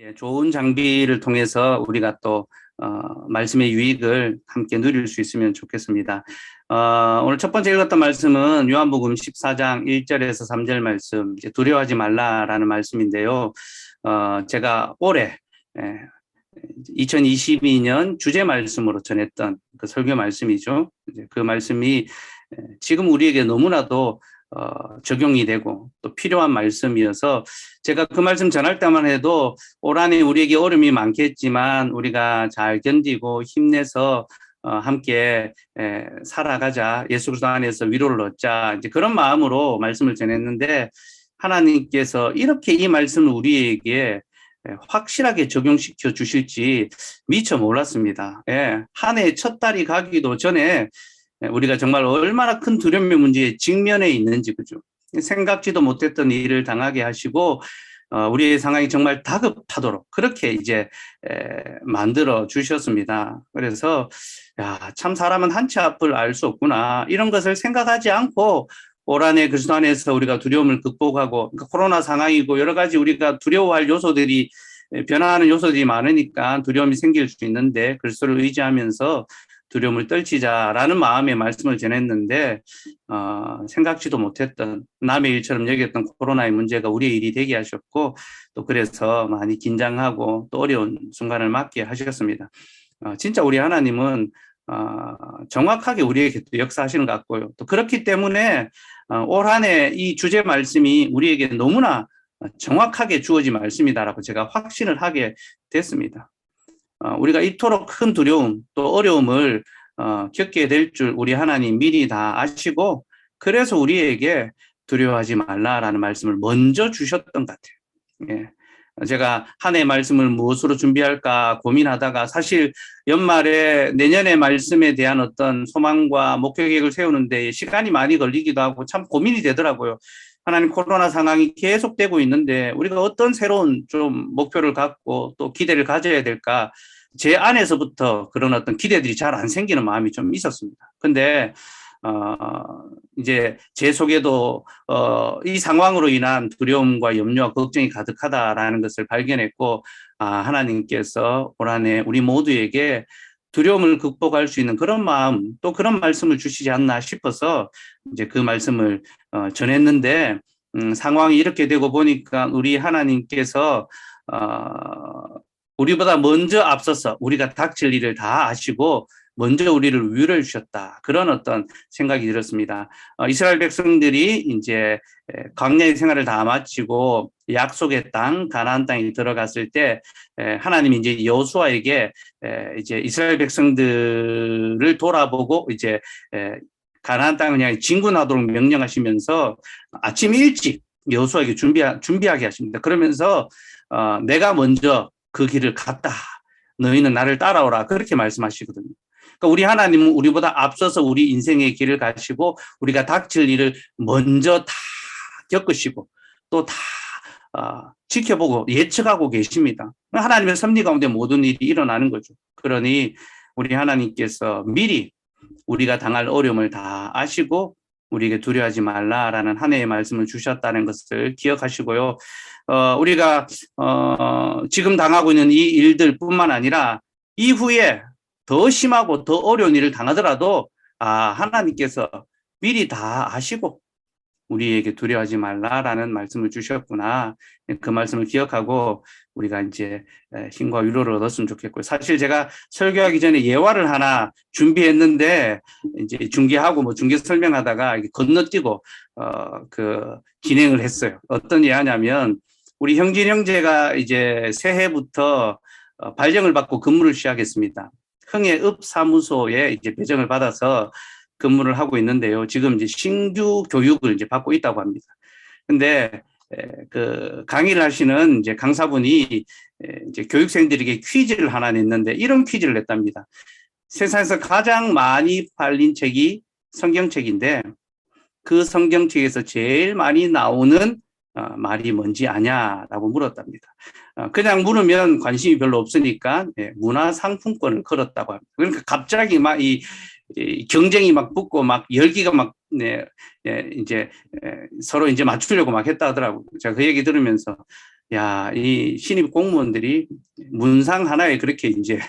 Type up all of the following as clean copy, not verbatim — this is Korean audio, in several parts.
예, 좋은 장비를 통해서 우리가 또 말씀의 유익을 함께 누릴 수 있으면 좋겠습니다. 오늘 첫 번째 읽었던 말씀은 요한복음 14장 1절에서 3절 말씀, 이제 두려워하지 말라라는 말씀인데요. 제가 올해 2022년 주제 말씀으로 전했던 그 설교 말씀이죠. 이제 그 말씀이 지금 우리에게 너무나도 적용이 되고 또 필요한 말씀이어서 제가 그 말씀 전할 때만 해도 올 한해 우리에게 어려움이 많겠지만 우리가 잘 견디고 힘내서 함께 살아가자. 예수 그리스도 안에서 위로를 얻자. 이제 그런 마음으로 말씀을 전했는데 하나님께서 이렇게 이 말씀을 우리에게 확실하게 적용시켜 주실지 미처 몰랐습니다. 한 해 첫 달이 가기도 전에 우리가 정말 얼마나 큰 두려움의 문제에 직면해 있는지, 그죠? 생각지도 못했던 일을 당하게 하시고, 우리의 상황이 정말 다급하도록 그렇게 이제 만들어 주셨습니다. 그래서 야, 참 사람은 한치 앞을 알 수 없구나. 이런 것을 생각하지 않고 올 한해 그리스도 안에서 우리가 두려움을 극복하고, 그러니까 코로나 상황이고 여러 가지 우리가 두려워할 요소들이 변화하는 요소들이 많으니까 두려움이 생길 수 있는데 그리스도를 의지하면서 두려움을 떨치자라는 마음의 말씀을 전했는데 생각지도 못했던 남의 일처럼 여겼던 코로나의 문제가 우리의 일이 되게 하셨고 또 그래서 많이 긴장하고 또 어려운 순간을 맞게 하셨습니다. 진짜 우리 하나님은 정확하게 우리에게 역사하시는 것 같고요. 또 그렇기 때문에 올 한 해 이 주제 말씀이 우리에게 너무나 정확하게 주어진 말씀이다라고 제가 확신을 하게 됐습니다. 우리가 이토록 큰 두려움 또 어려움을 겪게 될 줄 우리 하나님 미리 다 아시고 그래서 우리에게 두려워하지 말라라는 말씀을 먼저 주셨던 것 같아요. 예. 제가 한 해 말씀을 무엇으로 준비할까 고민하다가 사실 연말에 내년의 말씀에 대한 어떤 소망과 목표 계획을 세우는데 시간이 많이 걸리기도 하고 참 고민이 되더라고요. 하나님 코로나 상황이 계속되고 있는데 우리가 어떤 새로운 좀 목표를 갖고 또 기대를 가져야 될까? 제 안에서부터 그런 어떤 기대들이 잘 안 생기는 마음이 좀 있었습니다. 근데 이제 제 속에도 이 상황으로 인한 두려움과 염려와 걱정이 가득하다라는 것을 발견했고 하나님께서 올 한해 우리 모두에게 두려움을 극복할 수 있는 그런 마음 또 그런 말씀을 주시지 않나 싶어서 이제 그 말씀을 전했는데 상황이 이렇게 되고 보니까 우리 하나님께서 우리보다 먼저 앞서서 우리가 닥칠 일을 다 아시고 먼저 우리를 위로해 주셨다. 그런 어떤 생각이 들었습니다. 이스라엘 백성들이 이제 광야의 생활을 다 마치고 약속의 땅, 가나안 땅에 들어갔을 때 하나님이 이제 여호수아에게 이제 이스라엘 백성들을 돌아보고 이제 가나안 땅을 향해 진군하도록 명령하시면서 아침 일찍 여호수아에게 준비하게 하십니다. 그러면서 내가 먼저 그 길을 갔다. 너희는 나를 따라오라. 그렇게 말씀하시거든요. 그러니까 우리 하나님은 우리보다 앞서서 우리 인생의 길을 가시고 우리가 닥칠 일을 먼저 다 겪으시고 또 다 지켜보고 예측하고 계십니다. 하나님의 섭리 가운데 모든 일이 일어나는 거죠. 그러니 우리 하나님께서 미리 우리가 당할 어려움을 다 아시고 우리에게 두려워하지 말라라는 한 해의 말씀을 주셨다는 것을 기억하시고요. 우리가 지금 당하고 있는 이 일들뿐만 아니라 이후에 더 심하고 더 어려운 일을 당하더라도 하나님께서 미리 다 아시고 우리에게 두려워하지 말라라는 말씀을 주셨구나. 그 말씀을 기억하고 우리가 이제 힘과 위로를 얻었으면 좋겠고요. 사실 제가 설교하기 전에 예화를 하나 준비했는데 이제 중계하고 뭐 중계 설명하다가 건너뛰고 그 진행을 했어요. 어떤 예화냐면 우리 형진 형제가 이제 새해부터 발령을 받고 근무를 시작했습니다. 흥해읍 사무소에 이제 배정을 받아서 근무를 하고 있는데요. 지금 이제 신규 교육을 이제 받고 있다고 합니다. 근데 그 강의를 하시는 이제 강사분이 이제 교육생들에게 퀴즈를 하나 냈는데 이런 퀴즈를 냈답니다. 세상에서 가장 많이 팔린 책이 성경책인데 그 성경책에서 제일 많이 나오는 말이 뭔지 아냐라고 물었답니다. 그냥 물으면 관심이 별로 없으니까 문화상품권을 걸었다고 합니다. 그러니까 갑자기 막 이 경쟁이 막 붙고 막 열기가 막 이제 서로 이제 맞추려고 막 했다 하더라고요. 제가 그 얘기 들으면서 야, 이 신입 공무원들이 문상 하나에 그렇게 이제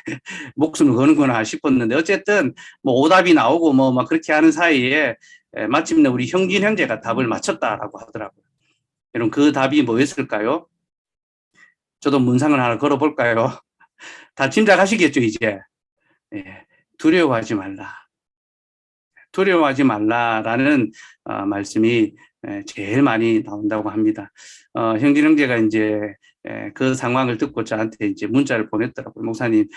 목숨을 거는구나 싶었는데 어쨌든 뭐 오답이 나오고 뭐 막 그렇게 하는 사이에 마침내 우리 형진 형제가 답을 맞췄다라고 하더라고요. 여러분 그 답이 뭐였을까요? 저도 문상을 하나 걸어볼까요? 다 짐작하시겠죠 이제. 예, 두려워하지 말라. 두려워하지 말라라는 말씀이 제일 많이 나온다고 합니다. 형진 형제가 이제 그 상황을 듣고 저한테 이제 문자를 보냈더라고요. 목사님,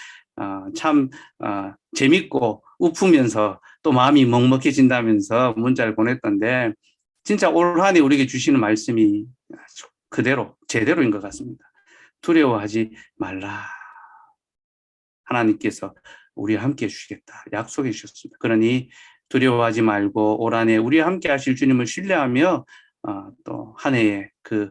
참 재밌고 웃으면서 또 마음이 먹먹해진다면서 문자를 보냈던데 진짜 올 한 해 우리에게 주시는 말씀이 그대로 제대로인 것 같습니다. 두려워하지 말라. 하나님께서 우리와 함께 해주시겠다 약속해 주셨습니다. 그러니 두려워하지 말고 올 한 해 우리와 함께 하실 주님을 신뢰하며 또 한 해의 그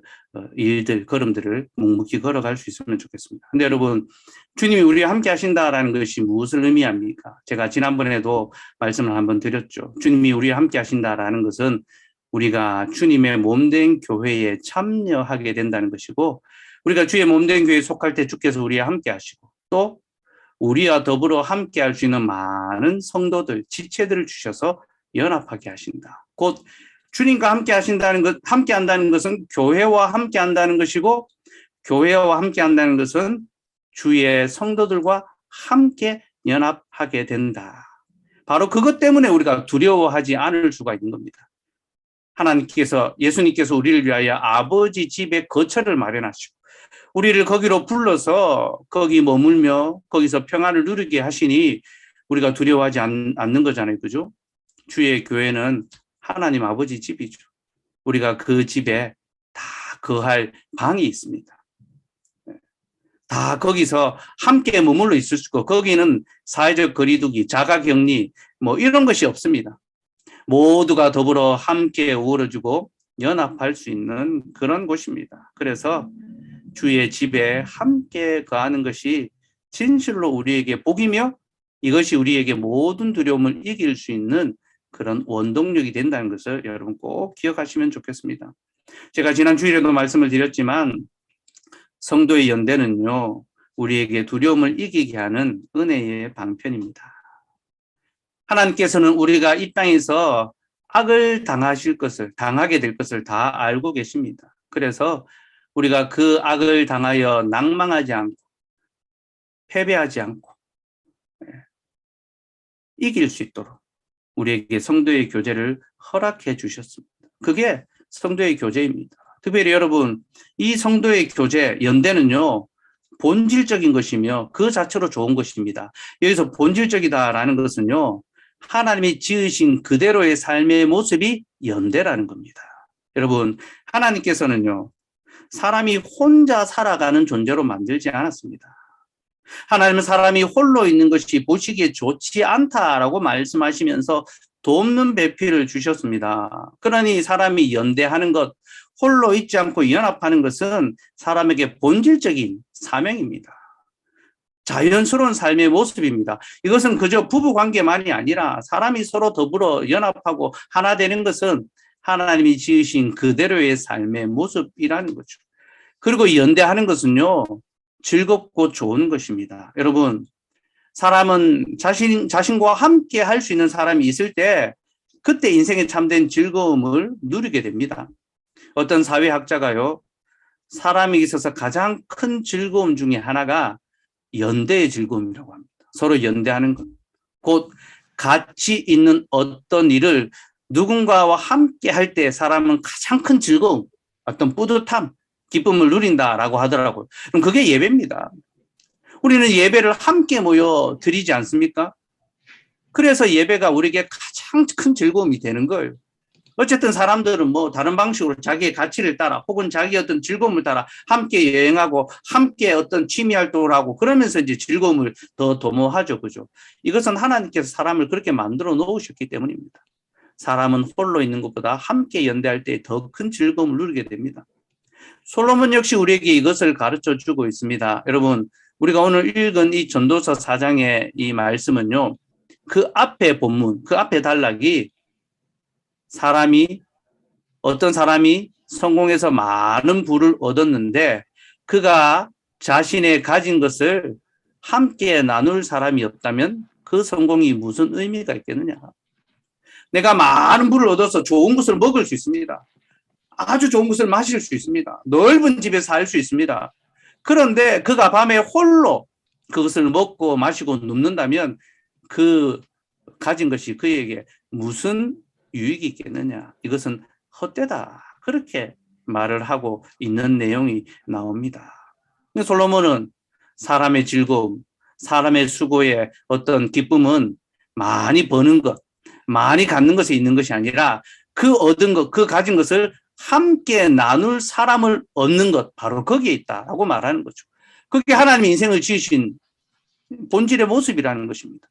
일들, 걸음들을 묵묵히 걸어갈 수 있으면 좋겠습니다. 근데 여러분, 주님이 우리와 함께 하신다라는 것이 무엇을 의미합니까? 제가 지난번에도 말씀을 한번 드렸죠. 주님이 우리와 함께 하신다라는 것은 우리가 주님의 몸된 교회에 참여하게 된다는 것이고, 우리가 주의 몸된 교회에 속할 때 주께서 우리와 함께 하시고, 또 우리와 더불어 함께 할 수 있는 많은 성도들, 지체들을 주셔서 연합하게 하신다. 곧 주님과 함께 하신다는 것, 함께 한다는 것은 교회와 함께 한다는 것이고, 교회와 함께 한다는 것은 주의 성도들과 함께 연합하게 된다. 바로 그것 때문에 우리가 두려워하지 않을 수가 있는 겁니다. 하나님께서, 예수님께서 우리를 위하여 아버지 집에 거처를 마련하시고, 우리를 거기로 불러서 거기 머물며 거기서 평안을 누리게 하시니 우리가 두려워하지 않는 거잖아요. 그죠? 주의 교회는 하나님 아버지 집이죠. 우리가 그 집에 다 거할 방이 있습니다. 다 거기서 함께 머물러 있을 수 있고 거기는 사회적 거리두기, 자가격리 뭐 이런 것이 없습니다. 모두가 더불어 함께 어우러지고 연합할 수 있는 그런 곳입니다. 그래서 주의 집에 함께 거하는 것이 진실로 우리에게 복이며 이것이 우리에게 모든 두려움을 이길 수 있는 그런 원동력이 된다는 것을 여러분 꼭 기억하시면 좋겠습니다. 제가 지난 주일에도 말씀을 드렸지만 성도의 연대는요, 우리에게 두려움을 이기게 하는 은혜의 방편입니다. 하나님께서는 우리가 이 땅에서 악을 당하게 될 것을 다 알고 계십니다. 그래서 우리가 그 악을 당하여 낭망하지 않고 패배하지 않고 이길 수 있도록 우리에게 성도의 교제를 허락해 주셨습니다. 그게 성도의 교제입니다. 특별히 여러분, 이 성도의 교제, 연대는요, 본질적인 것이며 그 자체로 좋은 것입니다. 여기서 본질적이다라는 것은요, 하나님이 지으신 그대로의 삶의 모습이 연대라는 겁니다. 여러분, 하나님께서는요, 사람이 혼자 살아가는 존재로 만들지 않았습니다. 하나님은 사람이 홀로 있는 것이 보시기에 좋지 않다라고 말씀하시면서 돕는 배필을 주셨습니다. 그러니 사람이 연대하는 것, 홀로 있지 않고 연합하는 것은 사람에게 본질적인 사명입니다. 자연스러운 삶의 모습입니다. 이것은 그저 부부관계만이 아니라 사람이 서로 더불어 연합하고 하나 되는 것은 하나님이 지으신 그대로의 삶의 모습이라는 거죠. 그리고 연대하는 것은요, 즐겁고 좋은 것입니다. 여러분, 사람은 자신과 함께 할 수 있는 사람이 있을 때 그때 인생에 참된 즐거움을 누리게 됩니다. 어떤 사회학자가요, 사람에 있어서 가장 큰 즐거움 중에 하나가 연대의 즐거움이라고 합니다. 서로 연대하는 것. 곧 같이 있는 어떤 일을 누군가와 함께 할 때 사람은 가장 큰 즐거움, 어떤 뿌듯함, 기쁨을 누린다라고 하더라고요. 그럼 그게 예배입니다. 우리는 예배를 함께 모여 드리지 않습니까? 그래서 예배가 우리에게 가장 큰 즐거움이 되는 거예요. 어쨌든 사람들은 뭐 다른 방식으로 자기의 가치를 따라 혹은 자기 어떤 즐거움을 따라 함께 여행하고 함께 어떤 취미 활동을 하고 그러면서 이제 즐거움을 더 도모하죠. 그죠? 이것은 하나님께서 사람을 그렇게 만들어 놓으셨기 때문입니다. 사람은 홀로 있는 것보다 함께 연대할 때 더 큰 즐거움을 누리게 됩니다. 솔로몬 역시 우리에게 이것을 가르쳐 주고 있습니다. 여러분, 우리가 오늘 읽은 이 전도서 4장의 이 말씀은요, 그 앞에 본문, 그 앞에 단락이 어떤 사람이 성공해서 많은 부를 얻었는데 그가 자신의 가진 것을 함께 나눌 사람이 없다면 그 성공이 무슨 의미가 있겠느냐. 내가 많은 부를 얻어서 좋은 것을 먹을 수 있습니다. 아주 좋은 것을 마실 수 있습니다. 넓은 집에 살 수 있습니다. 그런데 그가 밤에 홀로 그것을 먹고 마시고 눕는다면 그 가진 것이 그에게 무슨 유익이 있겠느냐. 이것은 헛되다. 그렇게 말을 하고 있는 내용이 나옵니다. 솔로몬은 사람의 즐거움, 사람의 수고의 어떤 기쁨은 많이 버는 것, 많이 갖는 것에 있는 것이 아니라 그 얻은 것, 그 가진 것을 함께 나눌 사람을 얻는 것, 바로 거기에 있다라고 말하는 거죠. 그게 하나님의 인생을 지으신 본질의 모습이라는 것입니다.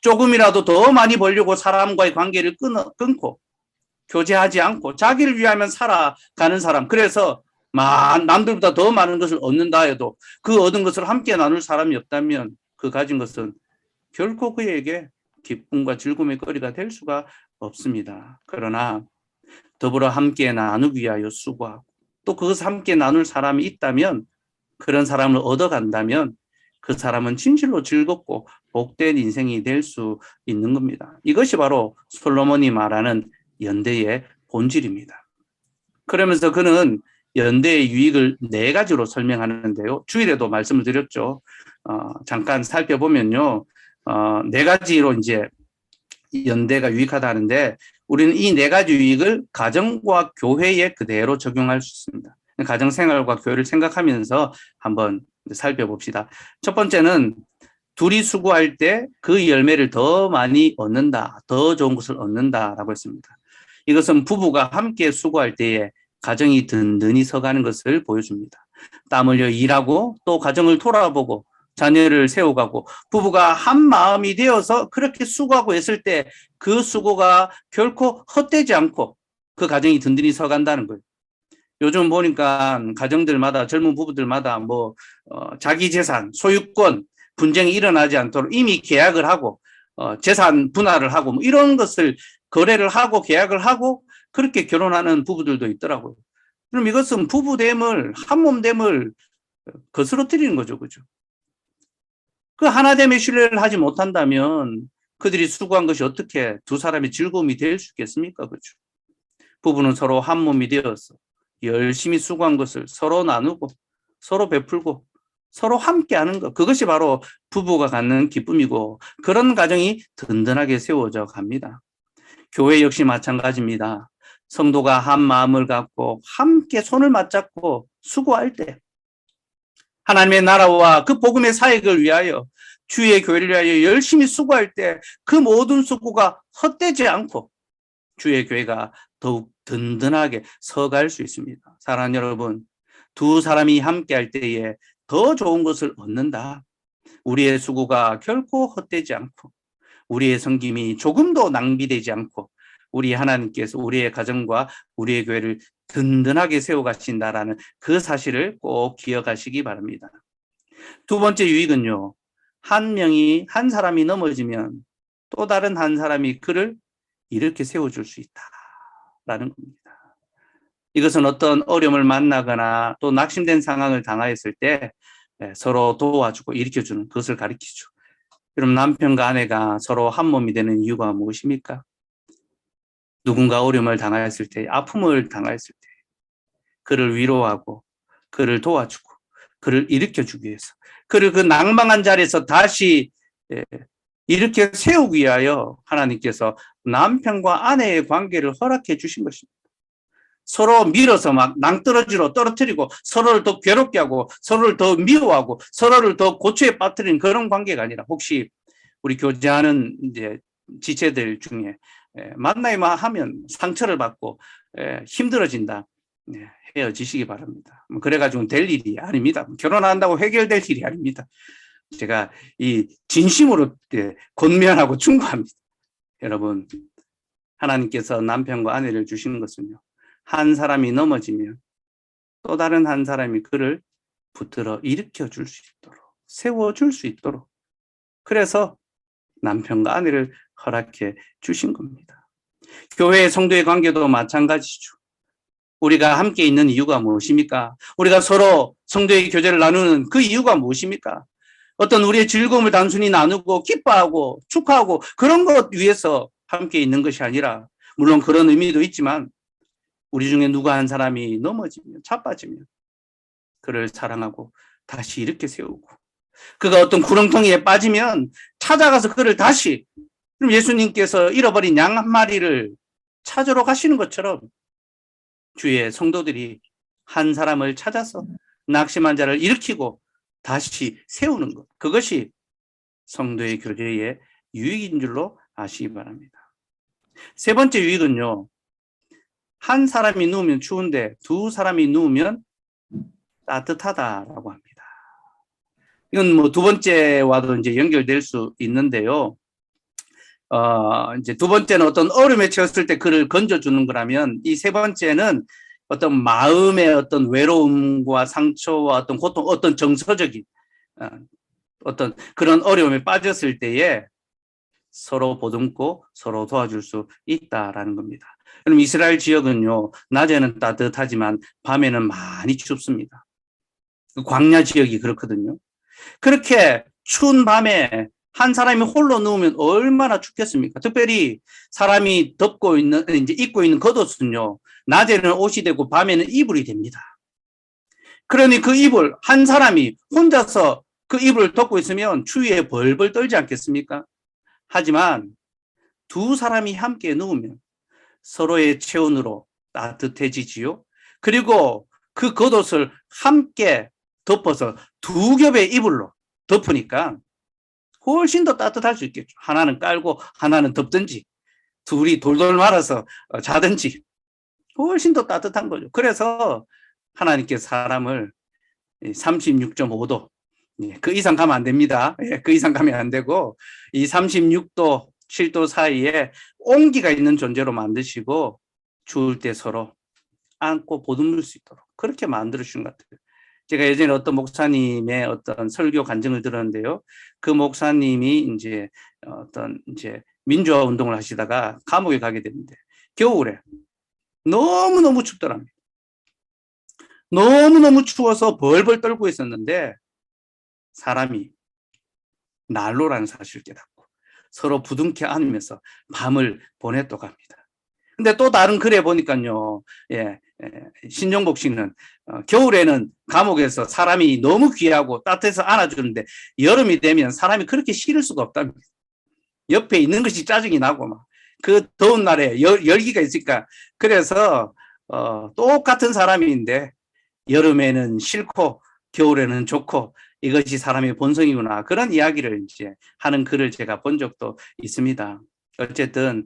조금이라도 더 많이 벌려고 사람과의 관계를 끊고 교제하지 않고 자기를 위하면 살아가는 사람, 그래서 남들보다 더 많은 것을 얻는다 해도 그 얻은 것을 함께 나눌 사람이 없다면 그 가진 것은 결코 그에게 기쁨과 즐거움의 거리가 될 수가 없습니다. 그러나 더불어 함께 나누기 위하여 수고하고 또 그것을 함께 나눌 사람이 있다면, 그런 사람을 얻어간다면 그 사람은 진실로 즐겁고 복된 인생이 될 수 있는 겁니다. 이것이 바로 솔로몬이 말하는 연대의 본질입니다. 그러면서 그는 연대의 유익을 4가지로 설명하는데요. 주일에도 말씀을 드렸죠. 잠깐 살펴보면요. 4가지로 이제 연대가 유익하다 하는데, 우리는 이 4가지 유익을 가정과 교회에 그대로 적용할 수 있습니다. 가정생활과 교회를 생각하면서 한번 살펴봅시다. 첫 번째는 둘이 수고할 때 그 열매를 더 많이 얻는다, 더 좋은 것을 얻는다라고 했습니다. 이것은 부부가 함께 수고할 때에 가정이 든든히 서가는 것을 보여줍니다. 땀 흘려 일하고 또 가정을 돌아보고 자녀를 세워가고 부부가 한 마음이 되어서 그렇게 수고하고 했을 때 그 수고가 결코 헛되지 않고 그 가정이 든든히 서간다는 거예요. 요즘 보니까 가정들마다, 젊은 부부들마다 자기 재산, 소유권 분쟁이 일어나지 않도록 이미 계약을 하고 재산 분할을 하고 이런 것을 거래를 하고 계약을 하고 그렇게 결혼하는 부부들도 있더라고요. 그럼 이것은 부부됨을, 한몸됨을 거스러뜨리는 거죠. 그죠? 그 하나됨의 신뢰를 하지 못한다면 그들이 수고한 것이 어떻게 두 사람의 즐거움이 될 수 있겠습니까? 그죠? 부부는 서로 한 몸이 되어서 열심히 수고한 것을 서로 나누고 서로 베풀고 서로 함께 하는 것, 그것이 바로 부부가 갖는 기쁨이고 그런 가정이 든든하게 세워져 갑니다. 교회 역시 마찬가지입니다. 성도가 한 마음을 갖고 함께 손을 맞잡고 수고할 때 하나님의 나라와 그 복음의 사역을 위하여 주의 교회를 위하여 열심히 수고할 때 그 모든 수고가 헛되지 않고 주의 교회가 더욱 든든하게 서갈 수 있습니다. 사랑하는 여러분, 두 사람이 함께 할 때에 더 좋은 것을 얻는다. 우리의 수고가 결코 헛되지 않고 우리의 섬김이 조금도 낭비되지 않고 우리 하나님께서 우리의 가정과 우리의 교회를 든든하게 세워가신다라는 그 사실을 꼭 기억하시기 바랍니다. 두 번째 유익은요. 한 사람이 넘어지면 또 다른 한 사람이 그를 이렇게 세워줄 수 있다라는 겁니다. 이것은 어떤 어려움을 만나거나 또 낙심된 상황을 당하였을 때 서로 도와주고 일으켜주는, 그것을 가리키죠. 그럼 남편과 아내가 서로 한 몸이 되는 이유가 무엇입니까? 누군가 어려움을 당하였을 때, 아픔을 당하였을 때 그를 위로하고 그를 도와주고 그를 일으켜주기 위해서, 그를 그 낭망한 자리에서 다시 이렇게 세우기 위하여 하나님께서 남편과 아내의 관계를 허락해 주신 것입니다. 서로 밀어서 막 낭떠러지로 떨어뜨리고 서로를 더 괴롭게 하고 서로를 더 미워하고 서로를 더 고초에 빠뜨리는 그런 관계가 아니라, 혹시 우리 교제하는 이제 지체들 중에 만나기만 하면 상처를 받고 힘들어진다, 헤어지시기 바랍니다. 그래가지고 될 일이 아닙니다. 결혼한다고 해결될 일이 아닙니다. 제가 이 진심으로 권면하고 충고합니다. 여러분, 하나님께서 남편과 아내를 주시는 것은요, 한 사람이 넘어지면 또 다른 한 사람이 그를 붙들어 일으켜 줄 수 있도록, 세워줄 수 있도록, 그래서 남편과 아내를 허락해 주신 겁니다. 교회의 성도의 관계도 마찬가지죠. 우리가 함께 있는 이유가 무엇입니까? 우리가 서로 성도의 교제를 나누는 그 이유가 무엇입니까? 어떤 우리의 즐거움을 단순히 나누고 기뻐하고 축하하고 그런 것 위해서 함께 있는 것이 아니라, 물론 그런 의미도 있지만 우리 중에 누가 한 사람이 넘어지면, 자빠지면 그를 사랑하고 다시 이렇게 세우고, 그가 어떤 구렁텅이에 빠지면 찾아가서 그를 다시, 그럼 예수님께서 잃어버린 양 한 마리를 찾으러 가시는 것처럼 주의 성도들이 한 사람을 찾아서 낙심한 자를 일으키고 다시 세우는 것, 그것이 성도의 교제의 유익인 줄로 아시기 바랍니다. 세 번째 유익은요, 한 사람이 누우면 추운데 두 사람이 누우면 따뜻하다라고 합니다. 이건 뭐 두 번째와도 이제 연결될 수 있는데요. 이제 두 번째는 어떤 어려움에 처했을 때 그를 건져주는 거라면, 이 세 번째는 어떤 마음의 어떤 외로움과 상처와 어떤 고통, 어떤 정서적인 어떤 그런 어려움에 빠졌을 때에 서로 보듬고 서로 도와줄 수 있다라는 겁니다. 그럼 이스라엘 지역은요, 낮에는 따뜻하지만 밤에는 많이 춥습니다. 광야 지역이 그렇거든요. 그렇게 추운 밤에 한 사람이 홀로 누우면 얼마나 춥겠습니까? 특별히 사람이 덮고 있는, 이제 입고 있는 겉옷은요, 낮에는 옷이 되고 밤에는 이불이 됩니다. 그러니 그 이불, 한 사람이 혼자서 그 이불을 덮고 있으면 추위에 벌벌 떨지 않겠습니까? 하지만 두 사람이 함께 누우면 서로의 체온으로 따뜻해지지요. 그리고 그 겉옷을 함께 덮어서 두 겹의 이불로 덮으니까 훨씬 더 따뜻할 수 있겠죠. 하나는 깔고 하나는 덮든지, 둘이 돌돌 말아서 자든지 훨씬 더 따뜻한 거죠. 그래서 하나님께서 사람을 36.5도, 그 이상 가면 안 됩니다. 그 이상 가면 안 되고, 이 36도, 7도 사이에 온기가 있는 존재로 만드시고 추울 때 서로 안고 보듬을 수 있도록 그렇게 만들어주신 것 같아요. 제가 예전에 어떤 목사님의 어떤 설교 간증을 들었는데요. 그 목사님이 이제 어떤 이제 민주화 운동을 하시다가 감옥에 가게 됐는데, 겨울에 너무너무 춥더랍니다. 너무너무 추워서 벌벌 떨고 있었는데 사람이 난로라는 사실을 깨닫고 서로 부둥켜 안으면서 밤을 보냈다고 합니다. 근데 또 다른 글에 보니까요, 신종복 씨는 겨울에는 감옥에서 사람이 너무 귀하고 따뜻해서 안아주는데 여름이 되면 사람이 그렇게 싫을 수가 없답니다. 옆에 있는 것이 짜증이 나고 막 그 더운 날에 열기가 있으니까. 그래서 똑같은 사람인데 여름에는 싫고 겨울에는 좋고 이것이 사람의 본성이구나, 그런 이야기를 이제 하는 글을 제가 본 적도 있습니다. 어쨌든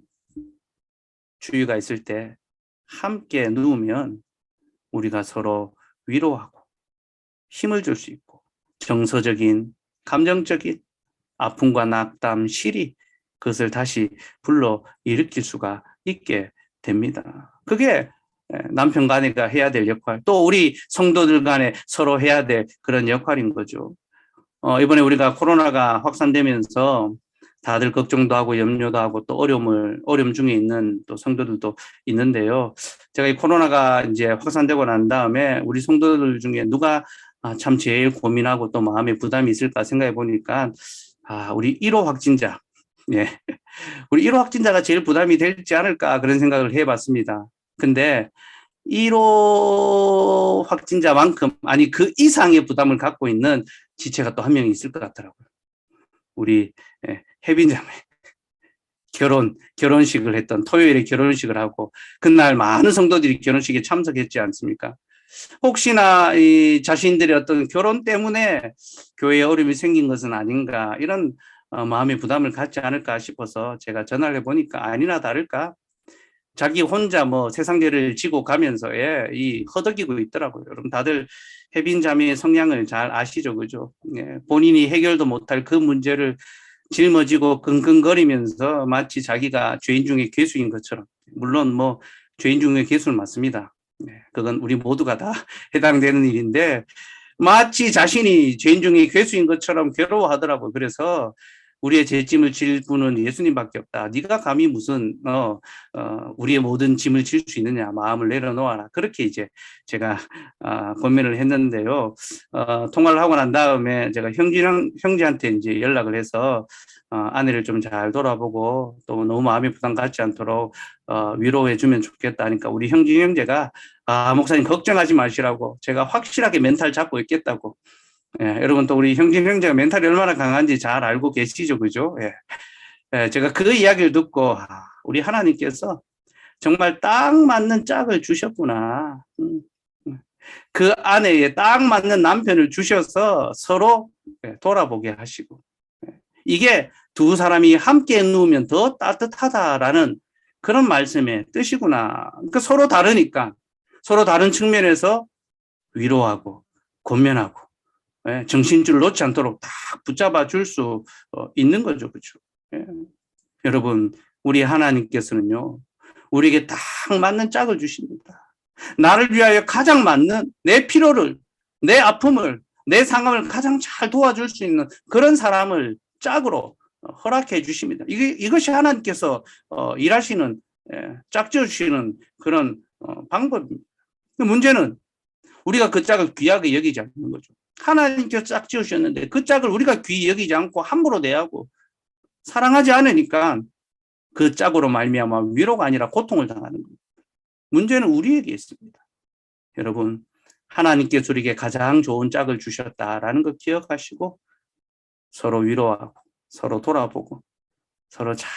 추위가 있을 때 함께 누우면 우리가 서로 위로하고 힘을 줄 수 있고, 정서적인, 감정적인 아픔과 낙담, 시리, 그것을 다시 불러 일으킬 수가 있게 됩니다. 그게 남편과 아내가 해야 될 역할, 또 우리 성도들 간에 서로 해야 될 그런 역할인 거죠. 이번에 우리가 코로나가 확산되면서 다들 걱정도 하고 염려도 하고 또 어려움 중에 있는 또 성도들도 있는데요. 제가 이 코로나가 이제 확산되고 난 다음에 우리 성도들 중에 누가 참 제일 고민하고 또 마음에 부담이 있을까 생각해 보니까, 우리 1호 확진자, 우리 1호 확진자가 제일 부담이 될지 않을까, 그런 생각을 해봤습니다. 근데 1호 확진자만큼, 아니 그 이상의 부담을 갖고 있는 지체가 또 한 명이 있을 것 같더라고요. 우리 혜빈자매 결혼식을 했던, 토요일에 결혼식을 하고 그날 많은 성도들이 결혼식에 참석했지 않습니까? 혹시나 이 자신들의 어떤 결혼 때문에 교회에 어려움이 생긴 것은 아닌가, 이런 마음의 부담을 갖지 않을까 싶어서 제가 전화를 해보니까 아니나 다를까 자기 혼자 뭐 세상죄를 지고 가면서 이 허덕이고 있더라고요. 여러분 다들 혜빈 자매의 성향을 잘 아시죠, 그죠? 본인이 해결도 못할 그 문제를 짊어지고 끙끙거리면서 마치 자기가 죄인 중에 괴수인 것처럼, 물론 뭐 죄인 중에 괴수는 맞습니다. 그건 우리 모두가 다 해당되는 일인데 마치 자신이 죄인 중에 괴수인 것처럼 괴로워하더라고요. 그래서 우리의 죄짐을 질 분은 예수님밖에 없다. 네가 감히 무슨 우리의 모든 짐을 질 수 있느냐. 마음을 내려놓아라. 그렇게 이제 제가 권면을 했는데요. 통화를 하고 난 다음에 제가 형제한테 이제 연락을 해서 아내를 좀 잘 돌아보고 또 너무 마음이 부담 갖지 않도록 위로해 주면 좋겠다 하니까 우리 형제가 목사님 걱정하지 마시라고 제가 확실하게 멘탈 잡고 있겠다고. 예, 여러분 또 우리 형제가 멘탈이 얼마나 강한지 잘 알고 계시죠, 그죠? 예. 예, 제가 그 이야기를 듣고 우리 하나님께서 정말 딱 맞는 짝을 주셨구나. 그 아내에 딱 맞는 남편을 주셔서 서로 돌아보게 하시고 이게 두 사람이 함께 누우면 더 따뜻하다라는 그런 말씀의 뜻이구나. 그러니까 서로 다르니까 서로 다른 측면에서 위로하고 권면하고 정신줄을 놓지 않도록 딱 붙잡아 줄 수 있는 거죠. 그렇죠? 예. 여러분 우리 하나님께서는요. 우리에게 딱 맞는 짝을 주십니다. 나를 위하여 가장 맞는 내 필요를, 내 아픔을, 내 상황을 가장 잘 도와줄 수 있는 그런 사람을 짝으로 허락해 주십니다. 이것이 하나님께서 일하시는 짝지어 주시는 그런 방법입니다. 문제는 우리가 그 짝을 귀하게 여기지 않는 거죠. 하나님께서 짝 지으셨는데 그 짝을 우리가 귀히 여기지 않고 함부로 대하고 사랑하지 않으니까 그 짝으로 말미암아 위로가 아니라 고통을 당하는 겁니다. 문제는 우리에게 있습니다. 여러분 하나님께서 우리에게 가장 좋은 짝을 주셨다라는 거 기억하시고 서로 위로하고 서로 돌아보고 서로 잘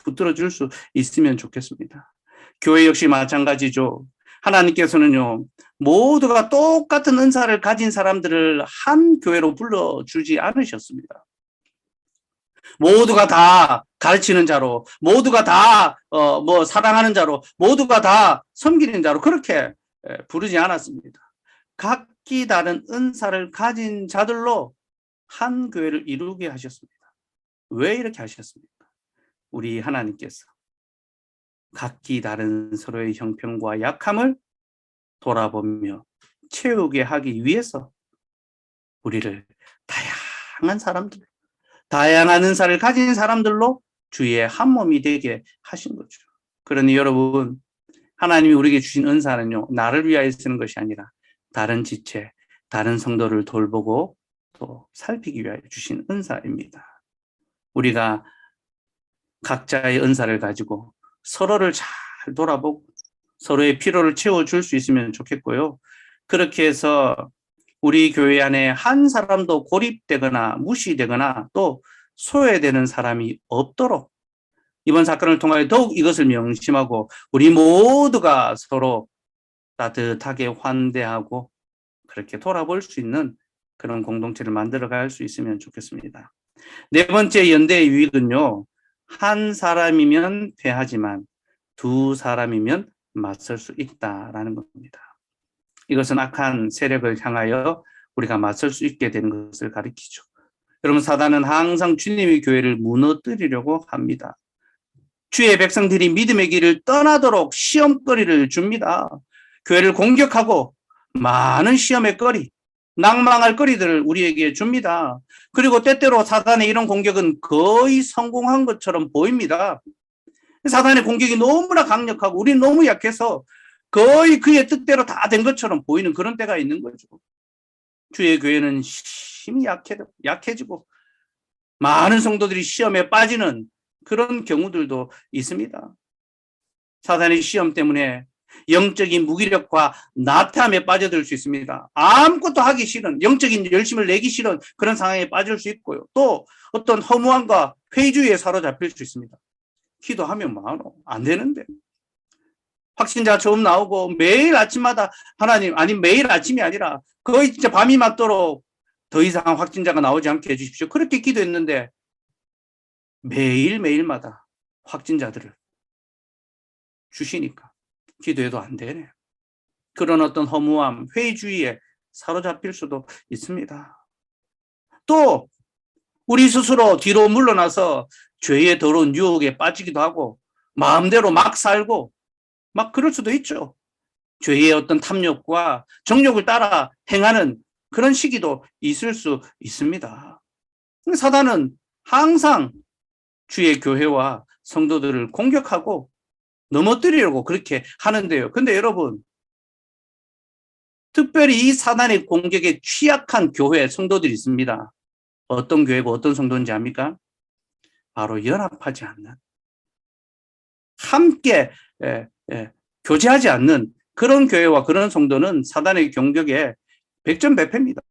붙들어줄 수 있으면 좋겠습니다. 교회 역시 마찬가지죠. 하나님께서는요 모두가 똑같은 은사를 가진 사람들을 한 교회로 불러주지 않으셨습니다. 모두가 다 가르치는 자로, 모두가 다 사랑하는 자로, 모두가 다 섬기는 자로 그렇게 부르지 않았습니다. 각기 다른 은사를 가진 자들로 한 교회를 이루게 하셨습니다. 왜 이렇게 하셨습니까? 우리 하나님께서 각기 다른 서로의 형편과 약함을 돌아보며 채우게 하기 위해서 우리를 다양한 사람들, 다양한 은사를 가진 사람들로 주의 한 몸이 되게 하신 거죠. 그러니 여러분, 하나님이 우리에게 주신 은사는요, 나를 위하여 쓰는 것이 아니라 다른 지체, 다른 성도를 돌보고 또 살피기 위하여 주신 은사입니다. 우리가 각자의 은사를 가지고 서로를 잘 돌아보고 서로의 필요를 채워줄 수 있으면 좋겠고요. 그렇게 해서 우리 교회 안에 한 사람도 고립되거나 무시되거나 또 소외되는 사람이 없도록 이번 사건을 통하여 더욱 이것을 명심하고 우리 모두가 서로 따뜻하게 환대하고 그렇게 돌아볼 수 있는 그런 공동체를 만들어갈 수 있으면 좋겠습니다. 네 번째 연대의 유익은요. 한 사람이면 패하지만 두 사람이면 맞설 수 있다라는 겁니다. 이것은 악한 세력을 향하여 우리가 맞설 수 있게 되는 것을 가리키죠. 여러분 사단은 항상 주님의 교회를 무너뜨리려고 합니다. 주의 백성들이 믿음의 길을 떠나도록 시험거리를 줍니다. 교회를 공격하고 많은 시험의 거리, 낭망할 거리들을 우리에게 줍니다. 그리고 때때로 사단의 이런 공격은 거의 성공한 것처럼 보입니다. 사단의 공격이 너무나 강력하고 우리는 너무 약해서 거의 그의 뜻대로 다 된 것처럼 보이는 그런 때가 있는 거죠. 주의 교회는 힘이 약해지고 많은 성도들이 시험에 빠지는 그런 경우들도 있습니다. 사단의 시험 때문에 영적인 무기력과 나태함에 빠져들 수 있습니다. 아무것도 하기 싫은 영적인 열심을 내기 싫은 그런 상황에 빠질 수 있고요. 또 어떤 허무함과 회의주의에 사로잡힐 수 있습니다. 기도하면 많어 안 되는데 확진자 처음 나오고 매일 아침마다 하나님 아니 매일 아침이 아니라 거의 진짜 밤이 맞도록 더 이상 확진자가 나오지 않게 해주십시오. 그렇게 기도했는데 매일매일마다 확진자들을 주시니까 기도해도 안 되네. 그런 어떤 허무함, 회의주의에 사로잡힐 수도 있습니다. 또 우리 스스로 뒤로 물러나서 죄의 더러운 유혹에 빠지기도 하고 마음대로 막 살고 막 그럴 수도 있죠. 죄의 어떤 탐욕과 정욕을 따라 행하는 그런 시기도 있을 수 있습니다. 사단은 항상 주의 교회와 성도들을 공격하고 넘어뜨리려고 그렇게 하는데요. 근데 여러분, 특별히 이 사단의 공격에 취약한 교회 성도들이 있습니다. 어떤 교회고 어떤 성도인지 압니까? 바로 연합하지 않는, 함께 교제하지 않는 그런 교회와 그런 성도는 사단의 공격에 백전백패입니다.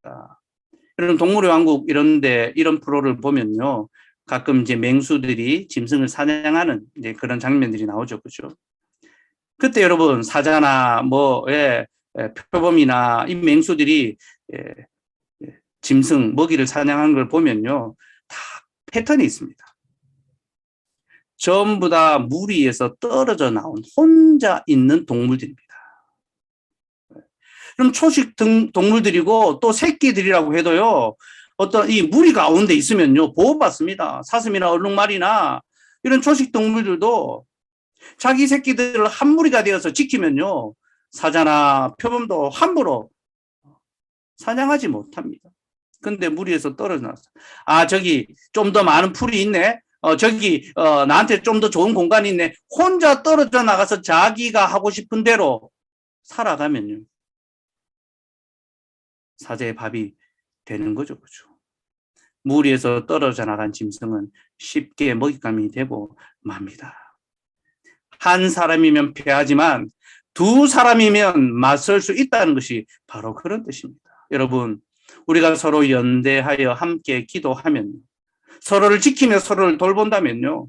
여러분, 동물의 왕국 이런데 이런 프로를 보면요, 가끔 이제 맹수들이 짐승을 사냥하는 이제 그런 장면들이 나오죠, 그죠? 그때 여러분, 사자나 표범이나 이 맹수들이 짐승 먹이를 사냥하는 걸 보면요, 다 패턴이 있습니다. 전부 다 무리에서 떨어져 나온 혼자 있는 동물들입니다. 그럼 초식 동물들이고 또 새끼들이라고 해도요, 어떤 이 무리 가운데 있으면요, 보호받습니다. 사슴이나 얼룩말이나 이런 초식 동물들도 자기 새끼들을 한 무리가 되어서 지키면요, 사자나 표범도 함부로 사냥하지 못합니다. 근데 무리에서 떨어져 나왔어. 아, 저기 좀 더 많은 풀이 있네. 저기 나한테 좀 더 좋은 공간이 있네. 혼자 떨어져 나가서 자기가 하고 싶은 대로 살아가면요, 사자의 밥이 되는 거죠, 그죠? 무리에서 떨어져 나간 짐승은 쉽게 먹잇감이 되고 맙니다. 한 사람이면 패하지만 두 사람이면 맞설 수 있다는 것이 바로 그런 뜻입니다. 여러분, 우리가 서로 연대하여 함께 기도하면, 서로를 지키며 서로를 돌본다면요,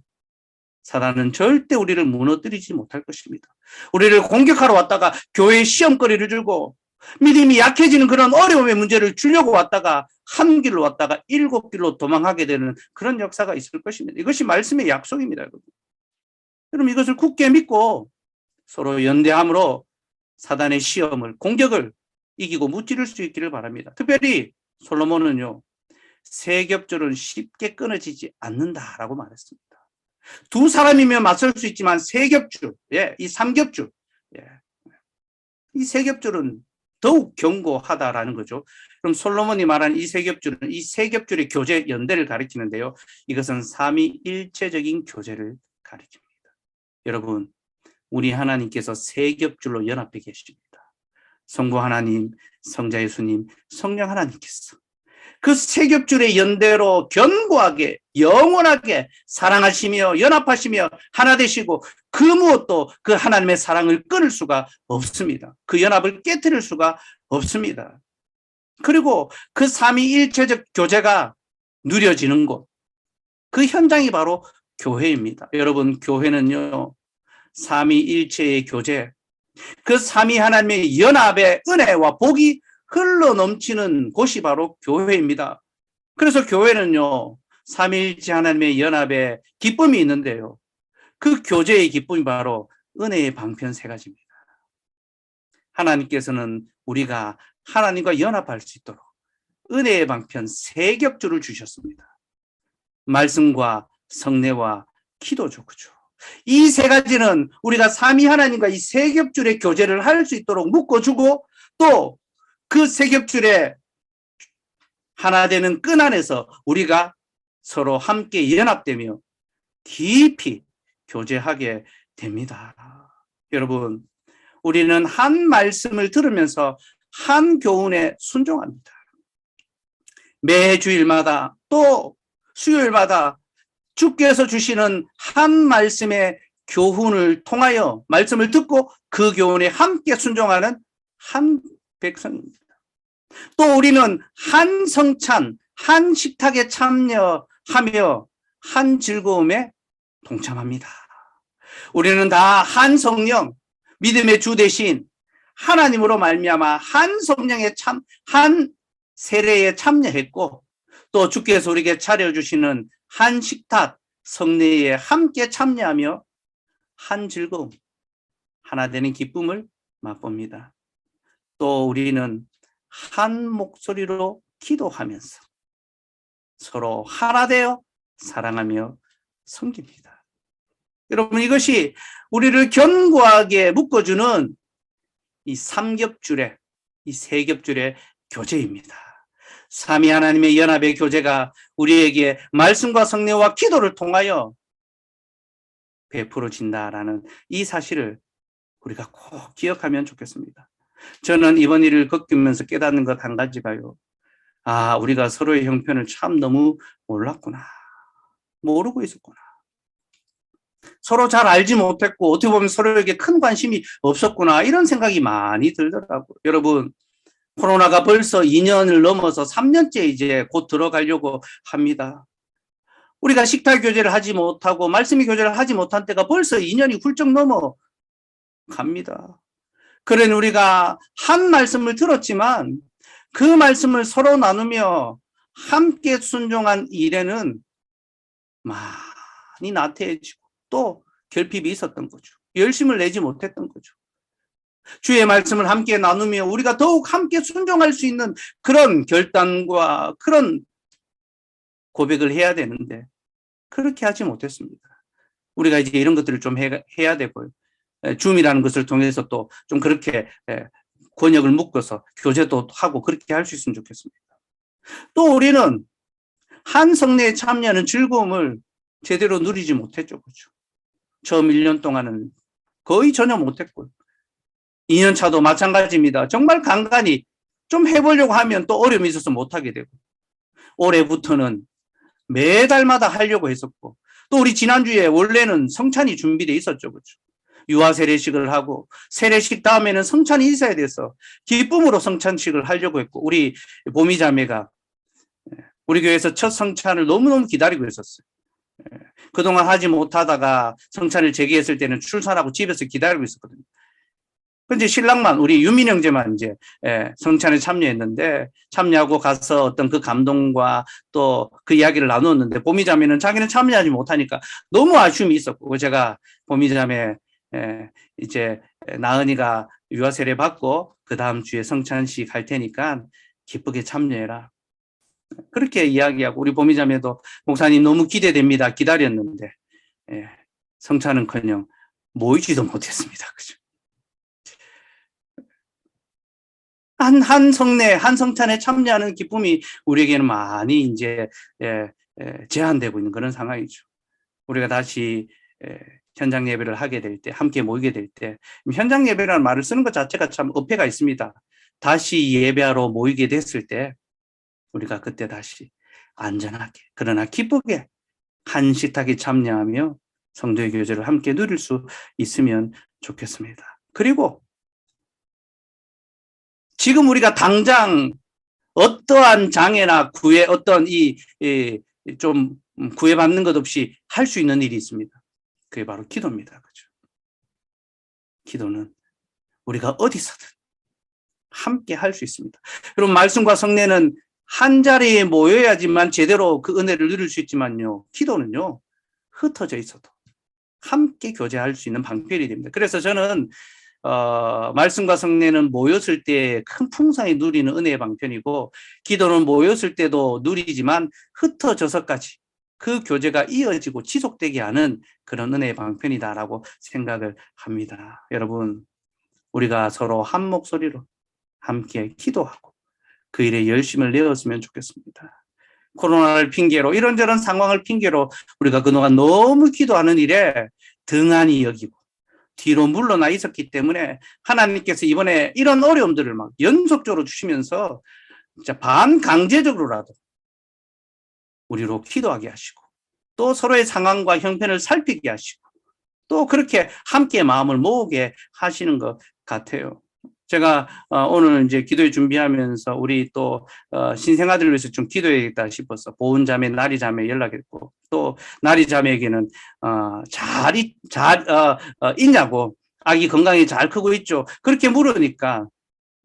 사단은 절대 우리를 무너뜨리지 못할 것입니다. 우리를 공격하러 왔다가 교회에 시험거리를 주고 믿음이 약해지는 그런 어려움의 문제를 주려고 왔다가 한 길로 왔다가 7길로 도망하게 되는 그런 역사가 있을 것입니다. 이것이 말씀의 약속입니다, 여러분. 그럼 이것을 굳게 믿고 서로 연대함으로 사단의 시험을, 공격을 이기고 무찌를 수 있기를 바랍니다. 특별히 솔로몬은요, 세겹줄은 쉽게 끊어지지 않는다라고 말했습니다. 두 사람이면 맞설 수 있지만 세겹줄, 이 삼겹줄, 이 세겹줄은 더욱 견고하다라는 거죠. 그럼 솔로몬이 말한 이 세겹줄은 이 세겹줄의 교제 연대를 가리키는데요, 이것은 삼위일체적인 교제를 가리킵니다. 여러분, 우리 하나님께서 세겹줄로 연합해 계십니다. 성부 하나님, 성자 예수님, 성령 하나님께서 그 세겹줄의 연대로 견고하게 영원하게 사랑하시며 연합하시며 하나 되시고 그 무엇도 그 하나님의 사랑을 끊을 수가 없습니다. 그 연합을 깨뜨릴 수가 없습니다. 그리고 그 삼위일체적 교제가 누려지는 곳, 그 현장이 바로 교회입니다. 여러분, 교회는요, 삼위일체의 교제, 그 삼위 하나님의 연합의 은혜와 복이 흘러 넘치는 곳이 바로 교회입니다. 그래서 교회는요, 삼위일체 하나님의 연합에 기쁨이 있는데요, 그 교제의 기쁨이 바로 은혜의 방편 세 가지입니다. 하나님께서는 우리가 하나님과 연합할 수 있도록 은혜의 방편 세 겹줄을 주셨습니다. 말씀과 성례와 기도죠, 그죠? 이 세 가지는 우리가 삼위 하나님과 이 세 겹줄의 교제를 할 수 있도록 묶어주고, 또 그 세 겹줄에 하나 되는 끈 안에서 우리가 서로 함께 연합되며 깊이 교제하게 됩니다. 여러분, 우리는 한 말씀을 들으면서 한 교훈에 순종합니다. 매 주일마다 또 수요일마다 주께서 주시는 한 말씀의 교훈을 통하여 말씀을 듣고 그 교훈에 함께 순종하는 한 백성입니다. 또 우리는 한 성찬, 한 식탁에 참여하며 한 즐거움에 동참합니다. 우리는 다 한 성령, 믿음의 주 대신 하나님으로 말미암아 한 성령의 한 세례에 참여했고, 또 주께서 우리에게 차려주시는 한 식탁, 성례에 함께 참여하며 한 즐거움, 하나 되는 기쁨을 맛봅니다. 또 우리는 한 목소리로 기도하면서 서로 하나 되어 사랑하며 섬깁니다. 여러분, 이것이 우리를 견고하게 묶어주는 이 삼겹줄의, 이 세겹줄의 교제입니다. 삼위 하나님의 연합의 교제가 우리에게 말씀과 성령과 기도를 통하여 베풀어진다라는 이 사실을 우리가 꼭 기억하면 좋겠습니다. 저는 이번 일을 겪으면서 깨닫는 것 한 가지가요. 아, 우리가 서로의 형편을 참 너무 몰랐구나. 모르고 있었구나. 서로 잘 알지 못했고 어떻게 보면 서로에게 큰 관심이 없었구나. 이런 생각이 많이 들더라고요. 여러분, 코로나가 벌써 2년을 넘어서 3년째 이제 곧 들어가려고 합니다. 우리가 식탁 교제를 하지 못하고 말씀의 교제를 하지 못한 때가 벌써 2년이 훌쩍 넘어갑니다. 그런 우리가 한 말씀을 들었지만 그 말씀을 서로 나누며 함께 순종한 일에는 많이 나태해지고 또 결핍이 있었던 거죠. 열심을 내지 못했던 거죠. 주의 말씀을 함께 나누며 우리가 더욱 함께 순종할 수 있는 그런 결단과 그런 고백을 해야 되는데 그렇게 하지 못했습니다. 우리가 이제 이런 것들을 좀 해야 되고요. 줌이라는 것을 통해서 또 좀 그렇게 권역을 묶어서 교제도 하고 그렇게 할 수 있으면 좋겠습니다. 또 우리는 한 성례에 참여하는 즐거움을 제대로 누리지 못했죠. 그렇죠? 처음 1년 동안은 거의 전혀 못했고요. 2년 차도 마찬가지입니다. 정말 간간히 좀 해보려고 하면 또 어려움이 있어서 못하게 되고 올해부터는 매달마다 하려고 했었고 또 우리 지난주에 원래는 성찬이 준비되어 있었죠. 그렇죠? 유아 세례식을 하고 세례식 다음에는 성찬이 있어야 돼서 기쁨으로 성찬식을 하려고 했고 우리 보미 자매가 우리 교회에서 첫 성찬을 너무너무 기다리고 있었어요. 그동안 하지 못하다가 성찬을 제기했을 때는 출산하고 집에서 기다리고 있었거든요. 근데 신랑만 우리 유민 형제만 이제 성찬에 참여했는데 참여하고 가서 어떤 그 감동과 또 그 이야기를 나누었는데 보미 자매는 자기는 참여하지 못하니까 너무 아쉬움이 있었고 제가 보미 자매 이제 나은이가 유아 세례 받고 그 다음 주에 성찬식 할 테니까 기쁘게 참여해라. 그렇게 이야기하고 우리 보미 자매도 목사님 너무 기대됩니다. 기다렸는데 성찬은커녕 모이지도 못했습니다. 그죠? 한 성례, 한 성찬에 참여하는 기쁨이 우리에게는 많이 이제 제한되고 있는 그런 상황이죠. 우리가 다시 현장 예배를 하게 될 때, 함께 모이게 될 때, 현장 예배라는 말을 쓰는 것 자체가 참 어폐가 있습니다. 다시 예배하러 모이게 됐을 때, 우리가 그때 다시 안전하게, 그러나 기쁘게 한 식탁에 참여하며 성도의 교제를 함께 누릴 수 있으면 좋겠습니다. 그리고 지금 우리가 당장 어떠한 장애나 어떤 좀 구애받는 것 없이 할 수 있는 일이 있습니다. 그게 바로 기도입니다. 그죠? 기도는 우리가 어디서든 함께 할 수 있습니다. 여러분, 말씀과 성례는 한 자리에 모여야지만 제대로 그 은혜를 누릴 수 있지만요. 기도는요. 흩어져 있어도 함께 교제할 수 있는 방편이 됩니다. 그래서 저는 말씀과 성례는 모였을 때 큰 풍성히 누리는 은혜의 방편이고 기도는 모였을 때도 누리지만 흩어져서까지 그 교제가 이어지고 지속되게 하는 그런 은혜의 방편이다라고 생각을 합니다. 여러분, 우리가 서로 한 목소리로 함께 기도하고 그 일에 열심을 내었으면 좋겠습니다. 코로나를 핑계로 이런저런 상황을 핑계로 우리가 그동안 너무 기도하는 일에 등한히 여기고 뒤로 물러나 있었기 때문에 하나님께서 이번에 이런 어려움들을 막 연속적으로 주시면서 진짜 반강제적으로라도 우리로 기도하게 하시고 또 서로의 상황과 형편을 살피게 하시고 또 그렇게 함께 마음을 모으게 하시는 것 같아요. 제가 오늘 이제 기도회 준비하면서 우리 또 신생아들을 위해서 좀 기도해야겠다 싶어서 보은 자매, 나리 자매 연락했고 또 나리 자매에게는 잘 있냐고 아기 건강히 잘 크고 있죠. 그렇게 물으니까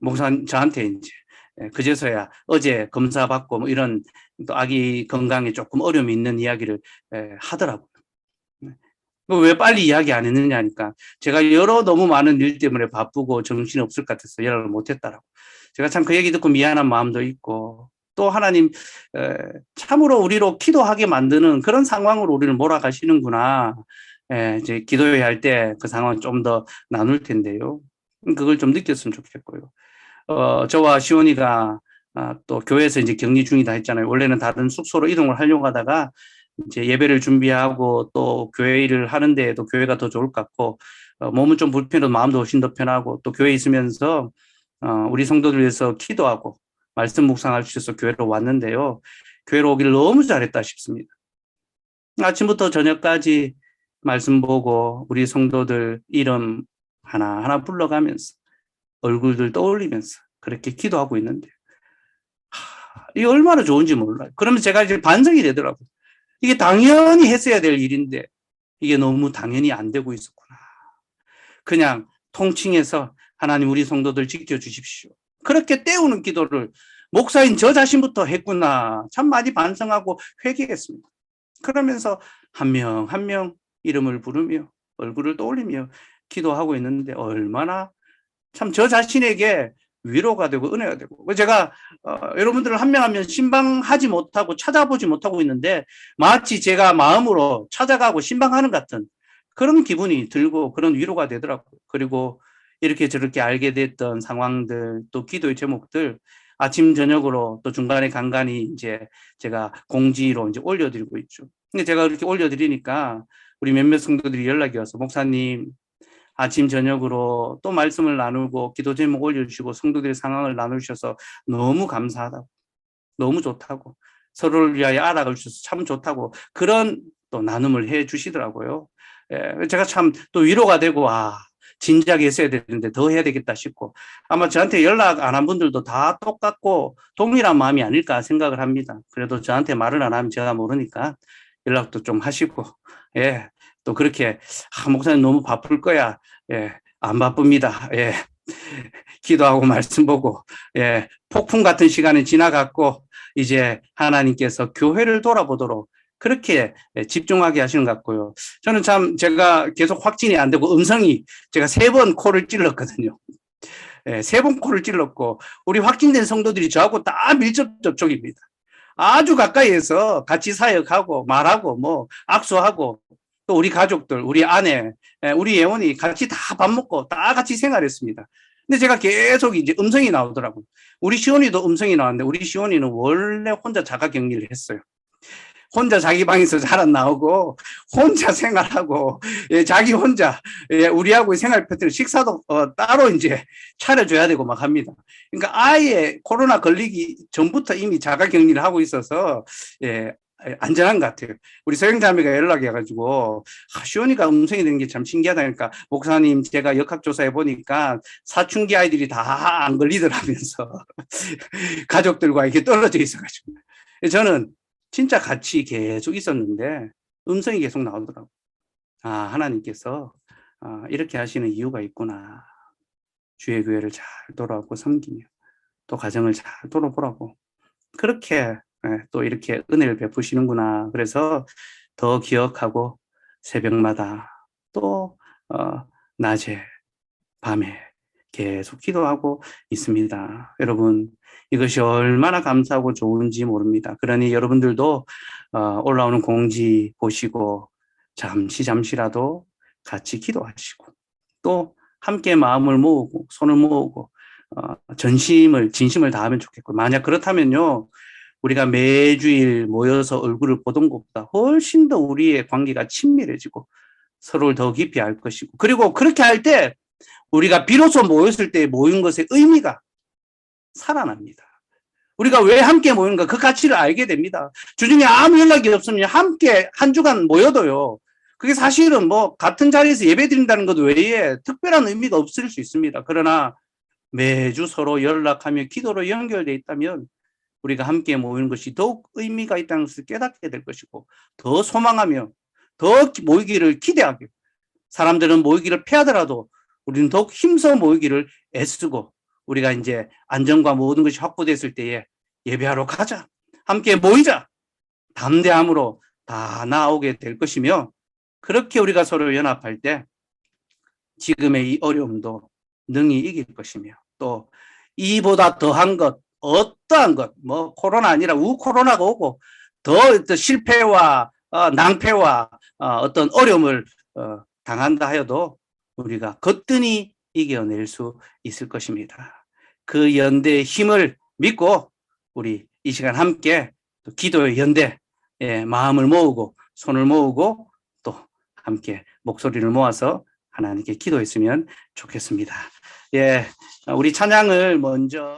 목사님 저한테 이제 그제서야 어제 검사 받고 뭐 이런 또 아기 건강에 조금 어려움이 있는 이야기를 하더라고요. 왜 빨리 이야기 안 했느냐니까 제가 너무 많은 일 때문에 바쁘고 정신이 없을 것 같아서 연락을 못 했다라고. 제가 참 그 얘기 듣고 미안한 마음도 있고 또 하나님 참으로 우리로 기도하게 만드는 그런 상황으로 우리를 몰아가시는구나. 이제 기도회 할 때 그 상황을 좀 더 나눌 텐데요. 그걸 좀 느꼈으면 좋겠고요. 저와 시온이가 또 교회에서 이제 격리 중이다 했잖아요. 원래는 다른 숙소로 이동을 하려고 하다가 이제 예배를 준비하고 또 교회 일을 하는데도 교회가 더 좋을 것 같고 몸은 좀 불편해도 마음도 훨씬 더 편하고 또 교회에 있으면서 우리 성도들 위해서 기도하고 말씀 묵상할 수 있어서 교회로 왔는데요. 교회로 오길 너무 잘했다 싶습니다. 아침부터 저녁까지 말씀 보고 우리 성도들 이름 하나하나 불러가면서 얼굴들 떠올리면서 그렇게 기도하고 있는데 이게 얼마나 좋은지 몰라요. 그러면 제가 이제 반성이 되더라고요. 이게 당연히 했어야 될 일인데 이게 너무 당연히 안 되고 있었구나. 그냥 통칭해서 하나님 우리 성도들 지켜주십시오. 그렇게 때우는 기도를 목사인 저 자신부터 했구나. 참 많이 반성하고 회개했습니다. 그러면서 한 명 한 명 이름을 부르며 얼굴을 떠올리며 기도하고 있는데 얼마나 참 저 자신에게 위로가 되고 은혜가 되고 제가 여러분들을 한 명 한 명 신방하지 못하고 찾아보지 못하고 있는데 마치 제가 마음으로 찾아가고 신방하는 같은 그런 기분이 들고 그런 위로가 되더라고요. 그리고 이렇게 저렇게 알게 됐던 상황들 또 기도의 제목들 아침 저녁으로 또 중간에 간간히 이제 제가 공지로 이제 올려드리고 있죠. 근데 제가 그렇게 올려드리니까 우리 몇몇 성도들이 연락이 와서 목사님 아침 저녁으로 또 말씀을 나누고 기도 제목 올려주시고 성도들의 상황을 나누셔서 너무 감사하다고 너무 좋다고 서로를 위하여 알아가 주셔서 참 좋다고 그런 또 나눔을 해 주시더라고요. 예, 제가 참 또 위로가 되고 진작에 했어야 되는데 더 해야 되겠다 싶고 아마 저한테 연락 안 한 분들도 다 똑같고 동일한 마음이 아닐까 생각을 합니다. 그래도 저한테 말을 안 하면 제가 모르니까 연락도 좀 하시고 예, 또 그렇게 목사님 너무 바쁠 거야. 예, 안 바쁩니다. 예. 기도하고 말씀 보고 예, 폭풍 같은 시간이 지나갔고 이제 하나님께서 교회를 돌아보도록 그렇게 집중하게 하시는 것 같고요. 저는 참 제가 계속 확진이 안 되고 음성이 제가 3번 코를 찔렀거든요. 예, 3번 코를 찔렀고 우리 확진된 성도들이 저하고 다 밀접 접촉입니다. 아주 가까이에서 같이 사역하고 말하고 뭐 악수하고 또 우리 가족들, 우리 아내, 우리 예원이 같이 다 밥 먹고 다 같이 생활했습니다. 근데 제가 계속 이제 음성이 나오더라고요. 우리 시온이도 음성이 나왔는데 우리 시온이는 원래 혼자 자가 격리를 했어요. 혼자 자기 방에서 잘 안 나오고 혼자 생활하고 자기 혼자 우리하고 생활 패턴 식사도 따로 이제 차려줘야 되고 막 합니다. 그러니까 아예 코로나 걸리기 전부터 이미 자가 격리를 하고 있어서 안전한 것 같아요. 우리 서영자매가 연락이 와가지고 시온이가 음성이 된 게 참 신기하다니까 목사님 제가 역학조사해 보니까 사춘기 아이들이 다 안 걸리더라면서 가족들과 이렇게 떨어져 있어가지고 저는 진짜 같이 계속 있었는데 음성이 계속 나오더라고요. 하나님께서 이렇게 하시는 이유가 있구나. 주의 교회를 잘 돌아오고 섬기며 또 가정을 잘 돌아보라고 그렇게 또 이렇게 은혜를 베푸시는구나. 그래서 더 기억하고 새벽마다 또 낮에 밤에 계속 기도하고 있습니다. 여러분 이것이 얼마나 감사하고 좋은지 모릅니다. 그러니 여러분들도 올라오는 공지 보시고 잠시라도 같이 기도하시고 또 함께 마음을 모으고 손을 모으고 진심을 다하면 좋겠고 만약 그렇다면요 우리가 매주일 모여서 얼굴을 보던 것보다 훨씬 더 우리의 관계가 친밀해지고 서로를 더 깊이 알 것이고 그리고 그렇게 할 때 우리가 비로소 모였을 때 모인 것의 의미가 살아납니다. 우리가 왜 함께 모이는가 그 가치를 알게 됩니다. 주중에 아무 연락이 없으면 함께 한 주간 모여도요. 그게 사실은 뭐 같은 자리에서 예배 드린다는 것 외에 특별한 의미가 없을 수 있습니다. 그러나 매주 서로 연락하며 기도로 연결되어 있다면 우리가 함께 모이는 것이 더욱 의미가 있다는 것을 깨닫게 될 것이고 더 소망하며 더 모이기를 기대하고 사람들은 모이기를 피하더라도 우리는 더욱 힘써 모이기를 애쓰고 우리가 이제 안전과 모든 것이 확보됐을 때에 예배하러 가자. 함께 모이자. 담대함으로 다 나오게 될 것이며 그렇게 우리가 서로 연합할 때 지금의 이 어려움도 능히 이길 것이며 또 이보다 더한 것 어떠한 것, 뭐 코로나 아니라 우코로나가 오고 더 실패와 낭패와 어떤 어려움을 당한다 하여도 우리가 거뜬히 이겨낼 수 있을 것입니다. 그 연대의 힘을 믿고 우리 이 시간 함께 또 기도의 연대, 마음을 모으고 손을 모으고 또 함께 목소리를 모아서 하나님께 기도했으면 좋겠습니다. 우리 찬양을 먼저